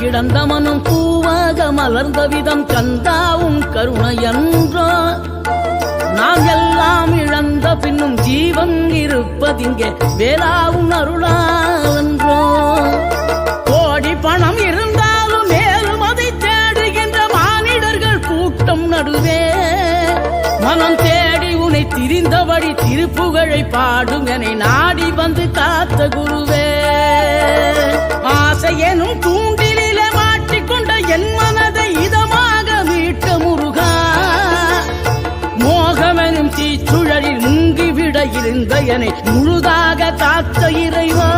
கிடந்த மனம் பூவாக மலர்ந்த விதம் கந்தாவும் கருணையன்றோ. நாம் எல்லாம் இழந்த பின்னும் ஜீவன் இருப்பதிங்கே வேளாவும் அருளாவென்றோ. கோடி பணம் இருந்தாலும் மேலும் அதை தேடுகின்ற மானிடர்கள் கூட்டம் நடுவே மனம் தேடி உனை திரிந்தபடி திருப்புகழை பாடும் என நாடி வந்து காத்த குருவே. ஆசையெனும் தூண்டிலே மாட்டிக்கொண்ட என் மனதை இதமாக மீட்ட முருகா. மோகமெனும் தீச்சுழலில் முங்கிவிட இருந்த என்னை முழுதாக காத்த இறைவா.